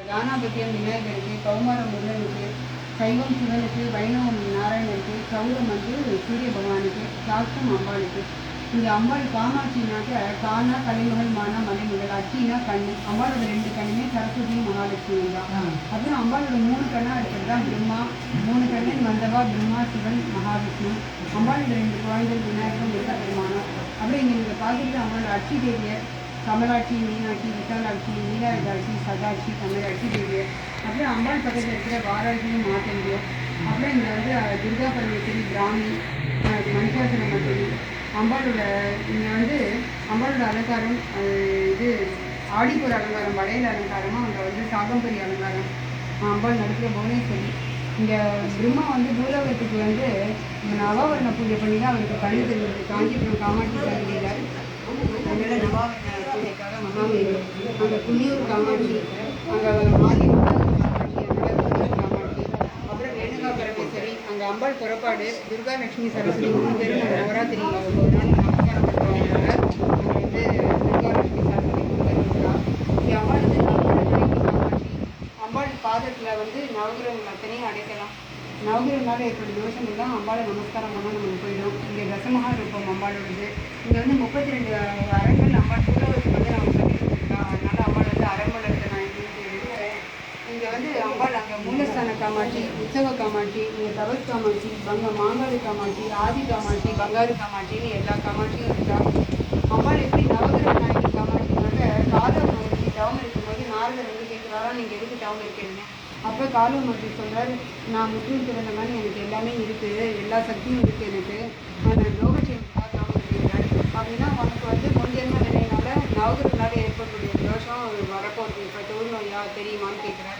தானாபத்தியம் விநாயகருக்கு, கௌமாரம் முருகனுக்கு, சைவம் சிவனுக்கு, வைணவம் நாராயணனுக்கு, சௌரம் சூரிய பகவானுக்கு, சாஸ்திரம் அம்பாளுக்கு. இங்கே அம்பாள் காமாட்சினாக்க கானா கலைமகள் மானா மலைமகள், அச்சினா கண்ணு. அம்பாளோட 2 கண்ணுமே சரஸ்வதியும் மகாலட்சுமி தான். அப்புறம் அம்பாளோட 3 கண்ணா இருக்கிறது தான் பிரம்மா. 3 கண்ணன் வந்தவா பிரம்மா, சிவன், மகாவிஷ்ணு. அம்பாளோட 2 குழந்தைகள் விநாயகரும் இருக்க பெருமானம். அப்புறம் இங்கே நீங்கள் பார்க்குறது அம்பாளோட அச்சி தேவியர், கமலாட்சி, மீனாட்சி, விசாலாட்சி, நீலாயுதாட்சி, சதாட்சி, தமிழாட்சி தேவியர். அப்புறம் அம்பாள் பக்கத்தில் இருக்கிற வாராட்சியும் மாத்தண்டியும். அப்புறம் இங்கே துர்கா பரமேஸ்வரி, பிராமி, மணிசாசன மந்திரி. அம்பாளோட இங்கே அம்பாளோட அலங்காரம் இது ஆடிப்புற அலங்காரம், வளையல் அலங்காரமாக அங்கே சாகம்பரி அலங்காரம். அம்பாள் நடக்கிற புவனேஸ்வரி. இங்கே பிரம்மா பூலோகத்துக்கு நவாவரண பூஜை பண்ணி தான் அவருக்கு கண்ணு தெரிஞ்சது. காஞ்சிபுரம் காமாட்சி சன்னதியில் அதனால நவாவரண பூஜைக்காக மகாமேரு. அங்கே புள்ளியூர் காமாட்சி, அங்கே மாதி காமாட்சி, அதனால காமாட்சி. அப்புறம் ரேணுகா பரமேஸ்வரி. அங்கே அம்பாள் புறப்பாடு துர்கா லட்சுமி சரஸ்வதி 3 பேரும் நவராத்திரி ஒரு நாள் நமஸ்காரம் பண்ணுறவங்க. அங்கே துர்கா லட்சுமி சரஸ்வதி 3 பேரும் இருக்கா. இங்கே அம்பாள் காமாட்சி. அம்பாள் பாதத்தில் நவகிரகங்கள் அத்தனையும் அடைக்கலாம். நவகிரகனால ஏற்பட்ட தோஷம் எல்லாம் அம்பாளை நமஸ்காரம் பண்ணால் நமக்கு போயிடும். இங்கே தசமகா ரூபம் அம்பாளோடது. இங்கே 32 அரண்கள் அம்பாள் பூலோகத்துக்கு நமக்கு சொல்லி கொடுத்துருக்கா. அதனால அம்பாள் அரண்மலத்தை நான் இங்கே அம்பாள் அங்கே மூலஸ்தான காமாட்சி, உற்சவ காமாட்சி, இங்கே தவஸ் காமாட்சி, மாங்காடு காமாட்சி, ஆதி காமாட்சி, பங்காரு காமாட்சின்னு எல்லா காமாட்சியும் இருக்கா. அம்பாள் எப்படி நவகிரக நாயகி காமாட்சினாக்க காலமூர்த்தி தவம் இருக்கும்போது நாரதர் கேட்குறாரா, நீங்கள் எதுக்கு தவம் இருக்கீங்க? அப்போ காலமூர்த்தி சொல்கிறார், நான் முஸ்லீம் பிறந்த மாதிரி எனக்கு எல்லாமே இருக்குது, எல்லா சக்தியும் இருக்குது எனக்கு. நான் லோகட்சேமத்துக்காக தவம் இருக்கிறேன். அப்படின்னா உனக்கு முன்ஜென்ம நிலையினால நவகிரகனால ஏற்படக்கூடிய தோஷம் வரப்போகுது. இப்போ தொழுநோயா தெரியுமான்னு கேட்குறேன்.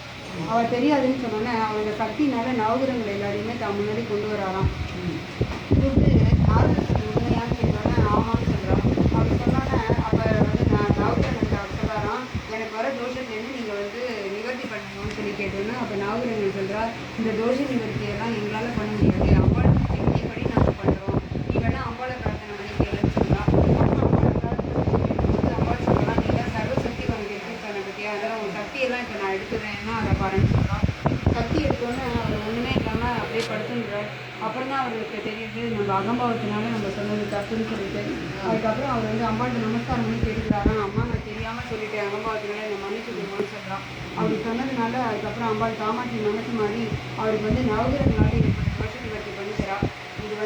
அவள் தெரியாதுன்னு சொன்னோன்னே அவளோட சக்தினால நவகிரகங்கள் எல்லாரையுமே தான் முன்னாடி கொண்டு வராராம். கூப்பிட்டு நாரதர் உண்மையான்னு கேட்குறாங்க. ஆமான்னு சொல்கிறான். அப்படி சொன்னோன்னே அப்போ நான் நவகிரகத்தை அவர் சொல்லாராம், எனக்கு வர தோஷத்துலேருந்து நீங்கள் நிவர்த்தி பண்ணணும்னு சொல்லி கேட்டோன்னா அப்போ நவகிரகங்கள் சொல்கிறா, இந்த தோஷ நிவர்த்தியெல்லாம் எங்களால் பண்ண முடியாது, அம்பாள் செஞ்சபடி நாங்கள் பண்ணுறோம், நீ வேணால் அம்பாளை பிரார்த்தனை பண்ணி கேளுன்னு சொல்லலாம். அம்பாள் சொல்லலாம், நீ தான் சர்வசக்தி உனக்கு எடுத்துருக்கான பற்றியா, அதெல்லாம் உன் சக்தியெல்லாம் இப்போ நான் எடுத்துக்கிறேன்னா அதை பாருன்னு சொல்கிறான். சக்தி எடுத்தோன்னே அவர் ஒன்றுமே இல்லாமல் அப்படியே படுத்துன்றார். அப்புறம் தான் அவருக்கு தெரியுது நம்ம அகம்பாவத்தினால நம்ம சொன்னது தப்புன்னு சொல்லிட்டு. அதுக்கப்புறம் அவர் அம்பாள்கிட்ட நமஸ்காரம் பண்ணி கேட்குறாராம், அம்மா நான் தெரியாமல் சொல்லிட்டேன், அகம்பாவத்தினால என்னை மன்னிச்சுடுவோன்னு சொல்கிறான். அப்படி சொன்னதுனால அதுக்கப்புறம் அம்பாள் காமாட்சி மனசு மாதிரி அவருக்கு நவகிரகனால ஏற்பட்ட தோஷ நிவர்த்தி பண்ணிக்கிறா.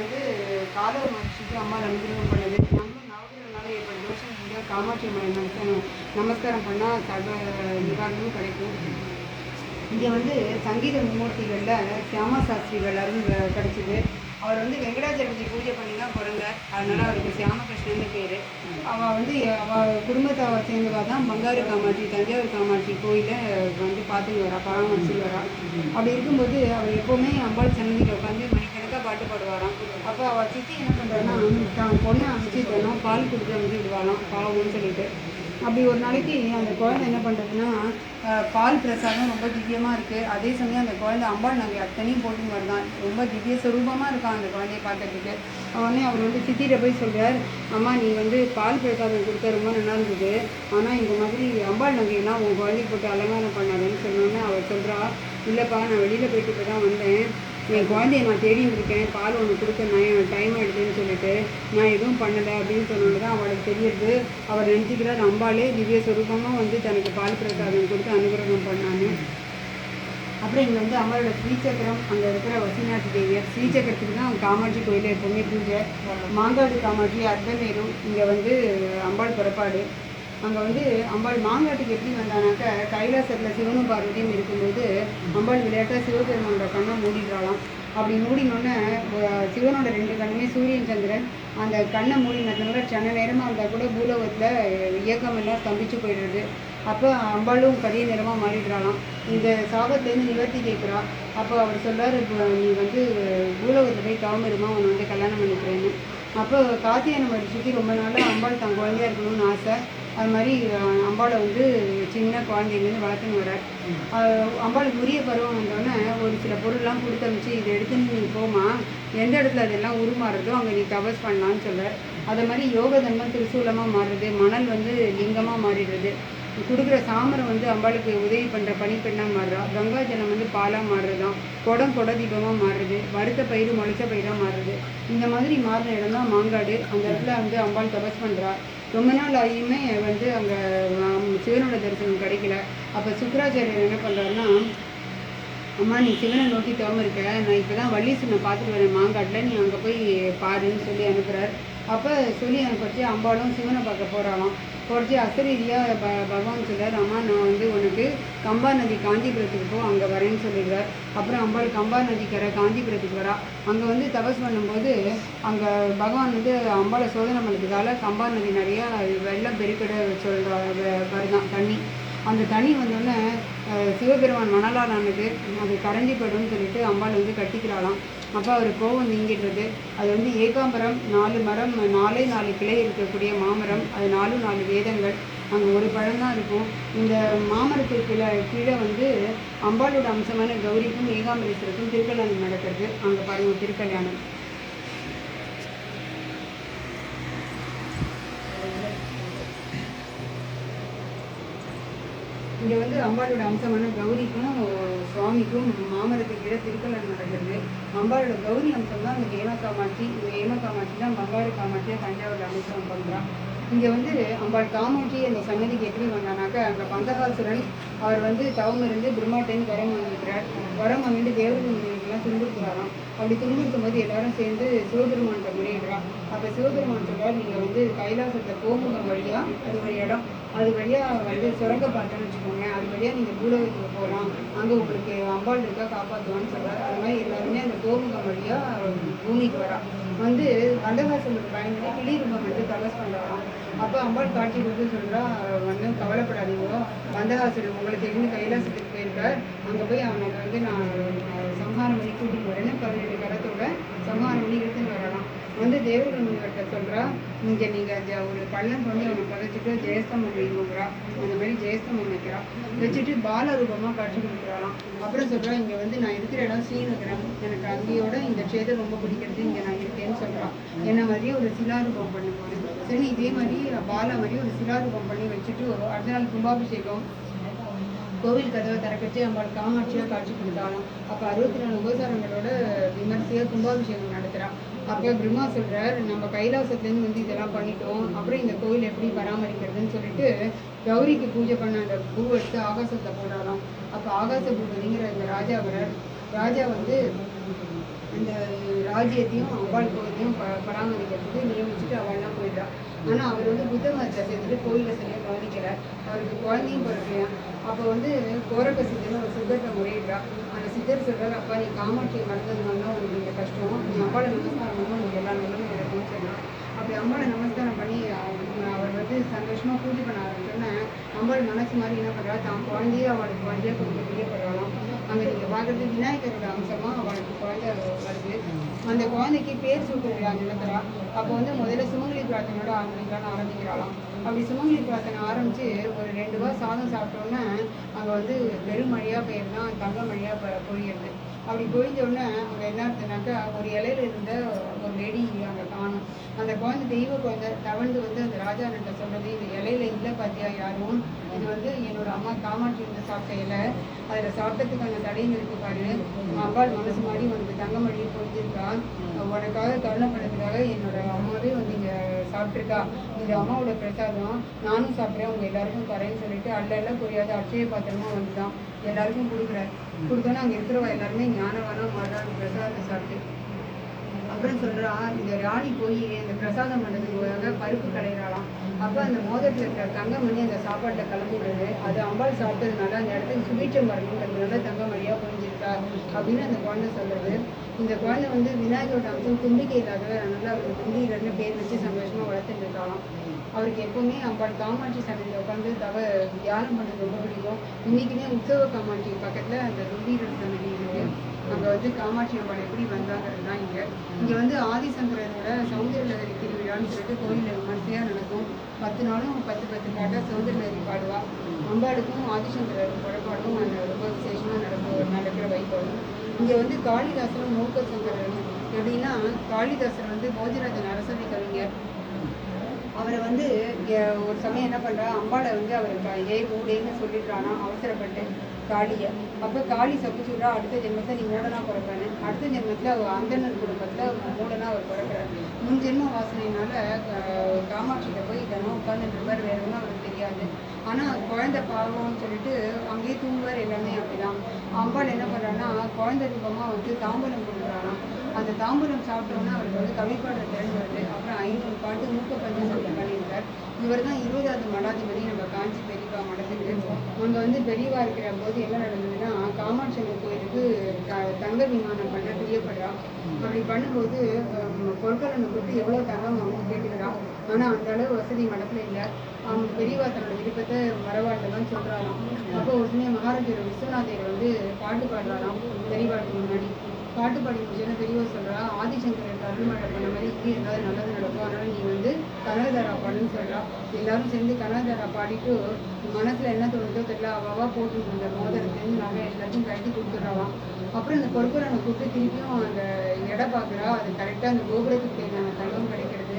இது கால மகிழ்ச்சிக்கு அம்பாள் அனுகிரகம் பண்ணுது. நம்மளும் நவகிரகனால ஏற்பட்ட தோஷம் காமாட்சி நமஸ்காரம் பண்ணால் சர்வ நிவாரணமும் கிடைக்கும். இங்கே சங்கீத மும்மூர்த்திகளில் சியாமா சாஸ்திரிகள் அருள் கிடச்சிது. அவர் வெங்கடாச்சலபதி பூஜை பண்ணி தான் பிறந்தார். அதனால் அவருக்கு சியாமகிருஷ்ணன்னு பேர். அவள் குடும்பத்தை அவர் சேர்ந்தவா தான் பங்காரு காமாட்சி, தஞ்சாவூர் காமாட்சி கோயிலை பார்த்துட்டு வரா, பராமரிச்சுட்டு வரா. அப்படி இருக்கும்போது அவர் எப்போவுமே அம்பாள் சன்னதியில் உட்காந்து மணிக்கணக்காக பாட்டு பாடுவாராம். அப்போ அவள் சித்தி என்ன பண்ணுறான்னா, தான் பொண்ணை அமைச்சிட்டோன்னா பால் கொடுத்து அமைச்சு விடுவாளாம் பாவம்னு சொல்லிட்டு. அப்படி ஒரு நாளைக்கு அந்த குழந்தை என்ன பண்ணுறதுன்னா, பால் பிரசாதம் ரொம்ப திவ்யமாக இருக்குது, அதே சமயம் அந்த குழந்தை அம்பாள் நாங்கள் அத்தனையும் போட்டுன்னு வருதான், ரொம்ப திவ்ய சுரூபமாக இருக்கான் அந்த குழந்தைய பார்க்கறதுக்கு. உடனே அவர் சித்திகிட்ட போய் சொல்கிறார், அம்மா நீ பால் பிரசாதம் கொடுத்தா ரொம்ப நல்லா இருந்தது, ஆனால் இந்த மாதிரி அம்பாள் நகையெல்லாம் உன் குழந்தைய போட்டு அலங்காரம் பண்ணாதுன்னு சொன்னோன்னே அவர் சொல்கிறா, இல்லைப்பா நான் வெளியில் போயிட்டு இப்போ தான் வந்தேன், என் குழந்தைய நான் தேடின்னு இருக்கேன், பால் ஒன்று கொடுக்க நான் டைம் ஆகிடுதுன்னு சொல்லிட்டு நான் எதுவும் பண்ணலை அப்படின்னு சொன்னோன்னு தான் அவளுக்கு தெரியுது. அவர் நினச்சிக்கிறார் அம்பாளே திவ்ய சுரூபமாக தனக்கு பால் பிரசாதம் கொடுத்து அனுகிரகம் பண்ணான்னு. அப்புறம் இங்கே அம்பாளோட ஸ்ரீசக்கரம், அங்கே இருக்கிற வசிநாத் தேவியர் ஸ்ரீசக்கரத்துக்கு தான் காமாட்சி கோயிலில் எப்போவுமே பூஜை. மாங்காடு காமாட்சி அர்த்தநேரும் இங்கே அம்பாள் புறப்பாடு. அங்கே அம்பாள் மாங்காட்டுக்கு எப்படி வந்தானாக்க கைலாசத்தில் சிவனும் பார்வதியும் இருக்கும்போது அம்பாள் விளையாட்டாக சிவபெருமானோட கண்ணை மூடிடுறாளாம். அப்படி மூடினோன்னே சிவனோட 2 கண்ணுமே சூரியன் சந்திரன் அந்த கண்ணை மூடினதுனால சன நேரமாக இருந்தால் கூட பூலோகத்தில் இயக்கமெல்லாம் ஸ்தம்பிச்சு போயிடுறது. அப்போ அம்பாளும் கரிய நேரமாக மாறிடுறாளாம். இந்த சாபத்துலேருந்து நிவர்த்தி கேட்குறா. அப்போ அவர் சொல்கிறார், இப்போ நீ பூலோகத்தில் போய் தவமிருமா உன்னை கல்யாணம் பண்ணிக்கிறேன்னு. அப்போ கார்த்திகை சுற்றி ரொம்ப நாளாக அம்பாள் தான் குழந்தையாக இருக்கணும்னு ஆசை. அது மாதிரி அம்பாளை சின்ன குழந்தைங்கன்னு வளர்த்துன்னு வர. அம்பாளுக்கு உரிய பருவம் வந்தோடனே ஒரு சில பொருள்லாம் கொடுத்து அனுப்பிச்சு இதை எடுத்துன்னு நீ போமா, எந்த இடத்துல அதெல்லாம் உருமாறுறதோ அங்கே நீ தபஸ் பண்ணலான்னு சொல்ல. அதை மாதிரி யோக தன்மம் திரிசூலமாக மாறுறது, மணல் லிங்கமாக மாறிடுறது. கொடுக்குற சாமரம் வந்து அம்பாளுக்கு உதவி பண்ணுற பனிப்பெண்ணாக மாறுறா. கங்கா ஜலம் வந்து பாலாக மாறுறது தான். கொட தீபமாக மாறுறது. வறுத்த பயிர் முளைச்ச பயிராக மாறுறது. இந்த மாதிரி மாறின இடம் தான் மாங்காடு. அந்த இடத்துல வந்து அம்பாள் தபஸ் பண்ணுறா. ரொம்ப நாள் ஆகியுமே வந்து அங்கே சிவனோட தரிசனம் கிடைக்கல. அப்போ சுக்கராச்சாரியர் என்ன பண்ணுறாருன்னா, அம்மா நீ சிவனை நோக்கி தவம் இருக்க, நான் இப்போ தான் வள்ளீசனை பார்த்துட்டு வரேன் மாங்காட்டில், நீ அங்கே போய் பாருன்னு சொல்லி அனுப்புகிறார். அப்போ சொல்லி அனுப்பிச்சு அம்பாளும் சிவனை பார்க்க போகிறாளாம். போச்சு அசரீதியாக பகவான் சொல்கிறார், அம்மா நான் வந்து உனக்கு கம்பா நதி காஞ்சிபுரத்துக்கு போ, அங்கே வரேன்னு சொல்லிடுறார். அப்புறம் அம்பாள் கம்பா நதிக்கரை காஞ்சிபுரத்துக்கு வரா. அங்கே வந்து தபஸ் பண்ணும்போது அங்கே பகவான் வந்து அம்பாளை சோதனை பண்ணுறதுக்காக கம்பா நதி நிறையா வெள்ளம் பெருக்கிட வருதான் தண்ணி. அந்த தண்ணி வந்தோடனே சிவபெருமான் மணலாலானது அது கரைஞ்சி போய்டும்னு சொல்லிட்டு அம்பாள் வந்து கட்டிக்கிறாளாம். அப்போ அவர் கோவம் நீங்கிடுறது. அது வந்து ஏகாம்பரம், 4 மரம், 4 கிளை இருக்கக்கூடிய மாமரம். அது 4 வேதங்கள். அங்கே ஒரு பழம் தான் இருக்கும். இந்த மாமரத்துக்கு கீழே வந்து அம்பாளோட அம்சமான கௌரிக்கும் ஏகாம்பரேஸ்வருக்கும் திருக்கல்யாணம் நடக்கிறது. அங்கே பாருங்க திருக்கல்யாணம். இங்கே வந்து அம்பாளோட அம்சமான கௌரிக்கும் சுவாமிக்கும் மாமரத்துக்கு கீழே திருக்கல்யாணம் நடக்கிறது. அம்பாளோட கௌரி அம்சம் தான் இந்த ஹேம காமாட்சி. இந்த ஹேம காமாட்சி தான் பங்காரு காமாட்சியாக தஞ்சாவூர் அனுபவம் பண்ணுறான். இங்கே வந்து அம்பாள் காமாட்சி அந்த சன்னதிக்கு எப்படி வந்தானாக்கா, அங்கே பந்தகாசுரன் அவர் வந்து தவம் இருந்து பிரம்மாட்டேன்னு வரம் வாங்கிக்கிறார். வரம் வாங்கிட்டு தேவதைகள்லாம் துன்புறுத்துறாராம். அப்படி துன்புறுத்தும் போது எல்லாரும் சேர்ந்து சிவபெருமான்கிட்ட முறையிடுறான். அப்போ சிவபெருமான் சொல்கிறார், நீங்கள் வந்து கைலாசத்தை கோமுகம் வழியாக அது ஒரு இடம், அது வழியாக வந்து சுரங்க பார்த்தோன்னு வச்சுக்கோங்க, அது வழியாக நீங்கள் பூலோகத்துக்கு போகலாம், அங்கே உங்களுக்கு அம்பாள் இருக்கா காப்பாற்றுவான்னு சொல்கிறார். அது மாதிரி எல்லாருமே அந்த கோமுகம் வழியாக பூமிக்கு வரா. வந்து கண்டகாசனுக்கு பயன்படுத்தி கிளிரூபம் வந்து தபஸ் பண்ணுறாராம். அப்போ அம்பாள் காட்சி கொடுத்து சொல்கிறா, வந்து கவலைப்படாதீங்களோ, கண்டகாசுரன் உங்களை தெரிந்து கைலாசத்துக்கு போயிருக்கார், அங்கே போய் அவனுக்கு வந்து நான் சம்ஹாரம் பண்ணி கூட்டிட்டு வரேன்னு 12 கரத்தோட சம்ஹாரம் பண்ணி எடுத்துன்னு வரலாம். வந்து தேவர்கள் முனிவர்கிட்ட சொல்கிறா, இங்கே நீங்கள் ஒரு பள்ளம் கொண்டு அவனை பதைச்சிட்டு ஜெயஸ்தம்பம் வைங்கிறா. அந்த மாதிரி ஜெயஸ்தம்பம் வைக்கிறா. வச்சுட்டு பால ரூபமாக காட்சி கொடுக்குறாளாம். அப்புறம் சொல்கிறா, இங்கே வந்து நான் இருக்கிற இடம் ஸ்ரீநகரம், எனக்கு அங்கேயோட இந்த க்ஷேத்திரம் ரொம்ப பிடிக்கிறது, இங்கே நான் இருக்கேன்னு சொல்கிறான். என்ன மாதிரியே ஒரு சிலாரூபம் பண்ணுவாங்க. சரி, இதே மாதிரி பாலா மாதிரி ஒரு சிலாரூபம் பண்ணி வச்சுட்டு அடுத்த நாள் கும்பாபிஷேகம் கோவில் கதவை திறக்கச்சு அம்பாள் காமாட்சியாக காட்சி கொடுத்தாலும். அப்போ 64 உபசாரங்களோட விமர்சையாக கும்பாபிஷேகம் நடத்துகிறான். அப்போ பிரம்மா சொல்கிறார், நம்ம கைலாசத்துலேருந்து வந்து இதெல்லாம் பண்ணிட்டோம், அப்புறம் இந்த கோவில் எப்படி பராமரிக்கிறதுன்னு சொல்லிட்டு கௌரிக்கு பூஜை பண்ண அந்த பூ எடுத்து ஆகாசத்தில் போடாலாம். அப்போ ஆகாச பூபதிங்கிற இந்த ராஜா வரார். ராஜா வந்து அந்த ராஜ்யத்தையும் அம்பாள் கோவிலையும் பராமரிக்கிறதுக்கு நியமிச்சுட்டு அவள்லாம் போயிடுறான். ஆனால் அவர் வந்து புத்த மதத்தை சேர்த்துட்டு கோயிலில் சரியாக கவனிக்கிறார். அவருக்கு குழந்தையும் பிறக்கலையா. அப்போ வந்து கோரக்க சித்தர்னு ஒரு சித்தர்கிட்ட முறையிடுறா. அந்த சித்தர் சொல்கிறார், அப்பா நீ காமாட்சியை மறந்ததுனால தான் உங்களுக்கு இந்த கஷ்டம், நீ அம்பாளை நமஸ்காரம் பண்ணணும், உங்களுக்கு எல்லா நிலமும் இருக்குன்னு சொல்லலாம். அப்படி அம்பாளை நமஸ்காரம் பண்ணி அவர் வந்து சந்தோஷமாக பூஜை பண்ண ஆரம்பிச்சோன்னே அம்பாள் மனசு மாதிரி என்ன பண்ணுறா, தான் குழந்தையே அவளுக்கு குழந்தையாக கொஞ்சம் பிரியப்படுறாளாம். அங்கே நீங்கள் பார்க்குறது விநாயகரோட அம்சமாக அவளுக்கு குழந்தை வருது. அந்த குழந்தைக்கு பேர் சூட்டு விழா நடத்துகிறா. அப்போ வந்து முதல்ல சுமங்கலி பிரார்த்தனையோட ஆரம்பிக்கிறாளாம். அப்படி சுமங்கலி பிரார்த்தனை ஆரம்பித்து ஒரு 2 வாரம் சாதம் சாப்பிட்டோன்னே அங்கே வந்து பெருமழையாக பெய்யுதுதான், தங்க மழையாக பொழியிறது. அப்படி பொழிஞ்சோடனே அங்கே என்ன இருந்ததுனாக்கா, ஒரு இலையில இருந்த ஒரு லேடி அங்கே காணும். அந்த குழந்தை தெய்வ குழந்தை தவழ்ந்து வந்து அந்த ராஜான்கிட்ட சொல்கிறது, இந்த இலையில இல்லை பார்த்தியா யாரும், இது வந்து என்னோட அம்மா காமாட்சி வந்து சாப்பிட்ட இலை, அதில் சாப்பிட்டதுக்கான தடையும் இருக்கு பாரு, அம்பாள் மனசு மாதிரி உனக்கு தங்க மழையை பொழிஞ்சிருக்கா, உனக்காக கருணைப்படுறதுக்காக என்னோட அம்மாவே வந்து இங்கே சாப்பிட்ருக்கா, இது அம்மாவோட பிரசாதம், நானும் சாப்பிட்றேன், உங்கள் எல்லாருக்கும் தரேன்னு சொல்லிட்டு அல்லெல்லாம் புரியாத அட்சய பாத்திரமா வந்து தான் எல்லாருக்கும் கொடுக்குறாரு. கொடுத்தோன்னா அங்கே இருக்கிறவா எல்லாருமே ஞானவானா மாறாத பிரசாதத்தை சாப்பிட்டு அப்புறம் சொல்கிறா, இந்த ராணி போய் இந்த பிரசாதம் பண்ணுறதுக்காக பருப்பு கடையிறாளாம். அப்போ அந்த மோதத்தில் இருக்கிற தங்கம் பண்ணி அந்த சாப்பாட்டில் கலந்துடுறது, அது அம்பாள் சாப்பிட்டதுனால அந்த இடத்துக்கு சுபீட்சம் வரணுன்றதுனால தங்கம் வழியாக புரிஞ்சிருக்கா அப்படின்னு அந்த குழந்தை சொல்கிறது. இந்த குழந்தை வந்து விநாயகரோட அம்சம் தும்பிக்கை இல்லாதவர், அதனால் அவருக்கு தும்பிகள்னு பேர் வச்சு சந்தோஷமாக வளர்த்துட்டு இருக்காளாம். அவருக்கு எப்போவுமே அம்பாள் காமாட்சி சன்னதியில் உட்காந்து தியானம் பண்ணுறது ரொம்ப பிடிக்கும். இன்றைக்குமே உற்சவ காமாட்சி பக்கத்தில் அந்த தும்பீரர் சன்னதி இருக்குது. அங்கே வந்து காமாட்சி அம்பாள் எப்படி வந்தாங்கிறது தான் இங்கே வந்து ஆதிசங்கரோட சௌந்தரலகரி திருவிழான்னு சொல்லிட்டு கோயிலில் விமர்சையாக நடக்கும். 10 நாளும் 10 பாட்டாக சௌந்தரலகரி பாடுவா. அம்பாளுக்கும் ஆதிசங்கரருக்கும் புறப்பாடும் அந்த ரொம்ப விசேஷமாக நடக்கிற வைபவம். இங்கே வந்து காளிதாசரும் மூக்க சங்கரரும் எப்படின்னா, காளிதாசர் வந்து போஜராஜன் அரசவை கவிஞர். அவரை வந்து ஒரு சமயம் என்ன பண்ணுறா, அம்பாளை வந்து அவர் ஊடேன்னு சொல்லிடுறானா அவசரப்பட்டு காளியை. அப்போ காளி சப்பு சொல்கிறா, அடுத்த ஜென்மத்தில் நீ மூடனா பிறப்பானு. அடுத்த ஜென்மத்தில் அவர் அந்தணன் குடும்பத்தில் மூடனா அவர் பிறக்கிறார். முன் ஜென்ம வாசனையினால காமாட்சிகிட்ட போய் தினம் உட்காந்துட்டு இருப்பார், வேற ஒன்றும் அவருக்கு தெரியாது. ஆனால் குழந்தை பாவம்னு சொல்லிட்டு அங்கேயே தூங்குவார், எல்லாமே அப்படிதான். அம்பாள் என்ன பண்ணுறான்னா குழந்தை ரூபமாக வந்து தாம்பூலம் கொடுக்குறாராம். அந்த தாம்பூலம் சாப்பிட்டோன்னா அவருக்கு வந்து கவிப்பாடுற திறன் வருது. அப்புறம் 500 பாட்டு மூக்க பஞ்சசப்தம் பண்ணியிருக்கார். இவர் தான் 20வது மடாதிபதி நம்ம காஞ்சி பெரியவா மடத்துக்கு. அங்கே வந்து பெரியவா இருக்கிற போது என்ன நடந்ததுன்னா, காமாட்சி அம்மன் கோயிலுக்கு தங்க விமானம் பண்ண பிரியப்படுறா. அப்படி பண்ணும்போது பொருட்களை கொடுத்து எவ்வளோ தங்கம் அவங்க கேட்டுக்கிறான். ஆனால் அந்த அளவு வசதி மடத்தில் இல்லை. அவங்க பெரியவா தன்னோட விருப்பத்தை மரவாட்டெல்லாம் சொல்கிறாராம். அப்போ ஒரு சமயம் மகாராஜர் விஸ்வநாதர் வந்து பாட்டு பாடுறாராம் பெரியவாட்டுக்கு முன்னாடி. பாட்டு பாடி முடிச்சுன்னா பெரியவா சொல்கிறா, ஆதிசங்கரன் அருள்மழை பண்ண மாதிரி இங்கே ஏதாவது நல்லது நடக்கும், அதனால் நீ வந்து கனகதாரா பாடுன்னு சொல்கிறா. எல்லாரும் சேர்ந்து கனகதாரா பாடிட்டு மனசில் என்ன தோணுதோ தெரியல அவாவா போட்டு இருந்த மோதிரத்துலேருந்து நகை எல்லாத்தையும் கட்டி கொடுத்துட்றாவாம். அப்புறம் இந்த பொறுப்புறனை கூப்பிட்டு திருப்பியும் அந்த இடம் பார்க்குறா. அது கரெக்டாக அந்த கோபுரத்துக்கு தேவையான தங்கம் கிடைக்கிறது.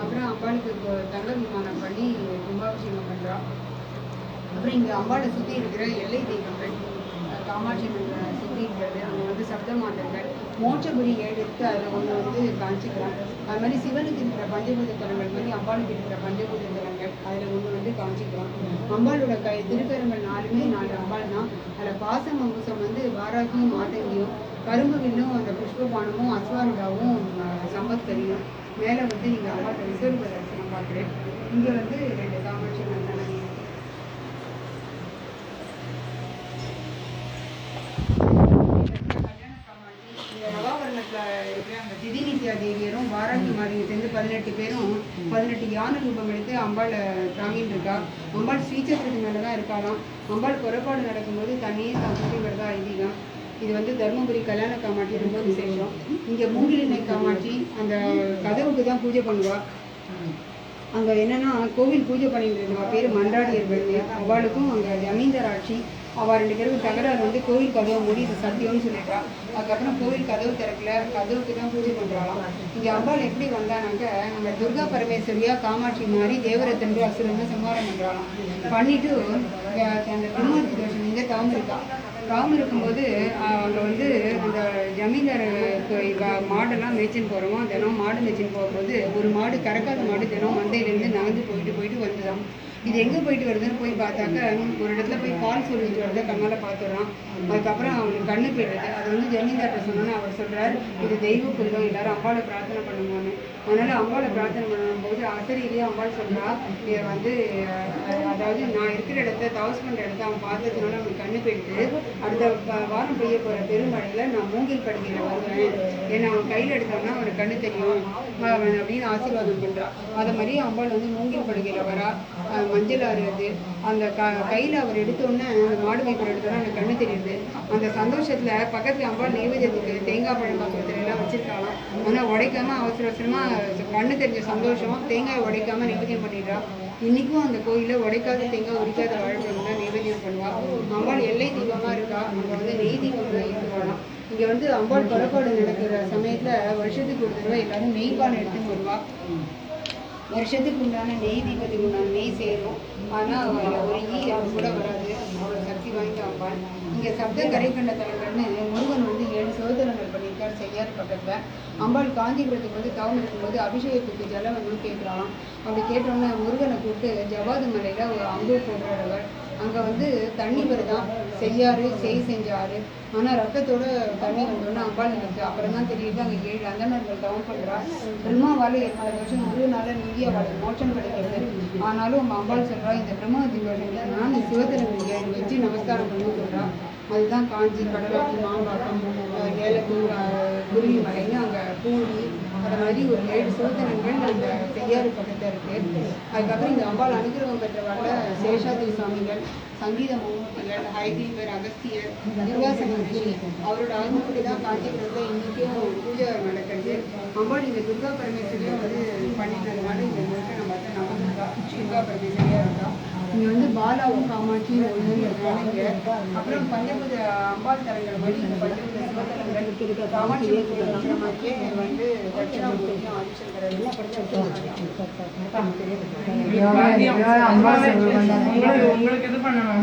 அப்புறம் அம்பாளுக்கு தங்க விமானம் பண்ணி கும்பாபிஷேகம் பண்ணுறா. அப்புறம் இங்கே அம்பாளை சுற்றி இருக்கிற எல்லை தெய்வங்கள் காமாட்சி அம்மன் சுற்றி இருக்கிறது. அங்கே வந்து சப்த மாதங்கள் மோட்சபுரி 7 இருக்குது, அதில் ஒன்று வந்து காஞ்சிக்கலாம். அது மாதிரி சிவனுக்கு இருக்கிற பஞ்சபூத தலங்கள் மாதிரி அம்பாளுக்கு இருக்கிற பஞ்சபூத தலங்கள் அதில் ஒன்று வந்து காஞ்சிக்கலாம். அம்பாளோட திருக்கரங்கள் 4 அம்பாள் தான். அதில் பாசம் அங்குசம் வந்து வாராகியும் மாதங்கியும், கரும்பு வில்லும் அந்த புஷ்பபானமும் அஸ்வாரூடாவும் சம்பத்கரியும். மேலே வந்து நீங்கள் அம்பாளோட விஸ்வரூப தரிசனம் பார்க்குறேன். இங்கே வந்து 2 காமாட்சி அம்மன் தனி இருக்கிற அந்த திதிநித்யா தேவியரும் வாராகி மாரியும் சேர்ந்து 18 பேரும் 18 யானை ரூபம் எடுத்து அம்பாளை தாங்கிட்டு இருக்கா. அம்பாள் ஸ்ரீசக்கரத்து மேலே தான் இருக்காளாம். அம்பாள் புறப்பாடு நடக்கும்போது தண்ணியே தான் சுற்றி வரதா ஐதீகம். இது வந்து தர்மபுரி கல்யாண காமாட்சி ரொம்ப விசேஷம். இங்கே மூங்கிலினை காமாட்சி அந்த கதவுக்கு தான் பூஜை பண்ணுவா. அங்கே என்னென்னா கோவில் பூஜை பண்ணிட்டு இருந்தவா பேர் மன்றாடியர் பண்ணி. அவளுக்கும் அங்கே ஜமீன்தார் ஆட்சி அவள் 2 பேருக்கும் தகராறு வந்து கோவில் கதவை மூடி இது சத்தியம்னு சொல்லிட்டா. அதுக்கப்புறம் கோவில் கதவு திறக்கல, கதவுக்கு தான் பூஜை பண்ணுறாளாம். இங்கே அம்பாள் எப்படி வந்தானாக்க நம்ம துர்கா பரமேஸ்வரியா காமாட்சி மாதிரி தேவரத்தன்று அசுரன்னு சம்ஹாரம் பண்ணுறாளாம். பண்ணிட்டு அந்த திருமணத்து தோஷம் இங்கே தவம் இருக்கா. தவம் இருக்கும்போது அங்கே வந்து அந்த ஜமீன்தார் மாடெல்லாம் மேய்ச்சின்னு போகிறோம். தினம் மாடு மேய்ச்சின்னு போகும்போது ஒரு மாடு கறக்காத மாடு தினம் மந்தையிலேருந்து நகர்ந்து போயிட்டு வந்துதான். இது எங்கே போயிட்டு வருதுன்னு போய் பார்த்தாக்க ஒரு இடத்துல போய் பால் சொல்லிட்டு வரதை கண்ணால் பார்த்துடுறான். அதுக்கப்புறம் அவனுக்கு கண்ணு போயிடுது. அது வந்து ஜமீன்தார்ட்ட சொன்னோன்னு அவர் சொல்கிறார், இது தெய்வ குலம், எல்லாரும் அம்பாளை பிரார்த்தனை பண்ணுவான்னு. அதனால் அம்பாளை பிரார்த்தனை பண்ணும்போது ஆசிரியரையும் அம்பாள் சொல்கிறா, இதை வந்து அதாவது நான் இருக்கிற இடத்த தவஸ் பண்ணுற இடத்த அவன் பார்த்ததுனால அவனுக்கு கண்ணு போயிடுது. அடுத்த வாரம் பெய்ய போகிற பெருமழையில் நான் மூங்கில் படுக்கையில் வருவேன், ஏன்னா அவன் கையில் எடுத்தோம்னா அவனுக்கு கண்ணு தெரியும் அப்படின்னு ஆசீர்வாதம் பண்ணுறான். அதை மாதிரி அம்பாள் வந்து மூங்கில் படுக்கையில் வரா. மஞ்சள் ஆறுறது அந்த கையில் அவர் எடுத்தோன்னே மாடு வைப்பர் எடுத்தோன்னா எனக்கு கண்ணு தெரியுது. அந்த சந்தோஷத்தில் பக்கத்தில் அம்பாள் நெய்வேத்தியத்துக்கு தேங்காய் பழம் பாத்திரத்துலாம் வச்சுருக்காளாம். ஆனால் உடைக்காமல் அவசரமாக கண்ணு தெரிஞ்ச சந்தோஷம் தேங்காய் உடைக்காமல் நெய்வேத்தியம் பண்ணிடுறா. இன்றைக்கும் அந்த கோயிலில் உடைக்காத தேங்காய் உரிக்காத வாழைப்பழம் தான் நெய்வேத்தியம் பண்ணுவாள். அம்பாள் எல்லை தீபமாக இருக்கா. அங்கே வந்து நெய் தீபம் தான் ஏற்றுவாளாம். இங்கே வந்து அம்பாள் புறப்பாடு நடக்கிற சமயத்தில் வருஷத்துக்கு ஒரு தடவை எல்லாரும் நெய்பானை எடுத்துன்னு வருவாள். வருஷத்துக்கு உண்டான நெய் தீபத்துக்கு உண்டான நெய் சேரும். ஆனால் ஒரு கூட வராது. அவ்வளோ சக்தி வாய்ந்த அம்பாள். இங்கே சப்த கரைக்கண்ட தலங்கள்னு முருகன் வந்து 7 சிவத்தலங்கள் பண்ணியிருக்கார் செய்யார் பக்கத்தில். அம்பாள் காஞ்சிபுரத்துக்கு வந்து தவம் இருக்கும்போது அபிஷேகத்துக்கு ஜலம் வேணும்னு கேட்குறான். அப்படி கேட்டோன்னே முருகனை கூப்பிட்டு ஜவாது மலையில் ஒரு அம்பு போடுறவர். அங்கே வந்து தண்ணி வருதான் செய்யாறு செஞ்சாரு. ஆனால் ரத்தத்தோட தண்ணி வந்தோன்னா அம்பாள் இருக்குது. அப்புறம் தான் தெரியுது அங்கே 7 அந்தணர்கள் தவம் பண்ணுறா. பிரம்மாவால் 4 வருஷம் முருகனால நீங்கி அவளுக்கு மோட்சம் கிடைக்கிறது. ஆனாலும் அம்பாள் சொல்கிறா, இந்த பிரம்மதி தோஷம் நான் சிவத்தலம் வச்சு நமஸ்காரம் பண்ணி சொல்கிறா. அதுதான் காஞ்சி, கடலாடி, மாம்பாக்கம், ஏலத்தூர், குருவிமலைன்னு அங்கே பூண்டி அந்த மாதிரி ஒரு 7 சிவத்தலங்கள் அந்த செய்யாறு பக்கத்தில் இருக்குது. அதுக்கப்புறம் இந்த அம்பாள் அனுகிரகம் பெற்றவர்கள் சேஷாதிரி சுவாமிகள், சங்கீத மும்மூர்த்திகள், ஹைகிரீவர், அகஸ்தியர், துர்வாசன ரிஷி அவரோட ஆத்மப்படி தான் காஞ்சிபுரத்தில் இன்றைக்கும் பூஜை நடக்கிறது. அம்பாள் இந்த துர்கா பரமேஸ்வரியும் வந்து பண்ணிட்டதுனால இந்த வருஷம் நம்ம வந்து துர்கா பரமேஸ்வரியாக இருக்கா. இங்கே வந்து பாலாவும் காமாட்சியும் ஒன்று. அப்புறம் பஞ்சபுத அம்பாள் தலங்கள் வந்து இந்த பஞ்சபுத சிவத்தலங்கள் காமாட்சி மாதிரியே வந்து தட்சிணாமூர்த்தியும் ஆதிசங்கரர் உங்களுக்கு இது பண்ணணும்.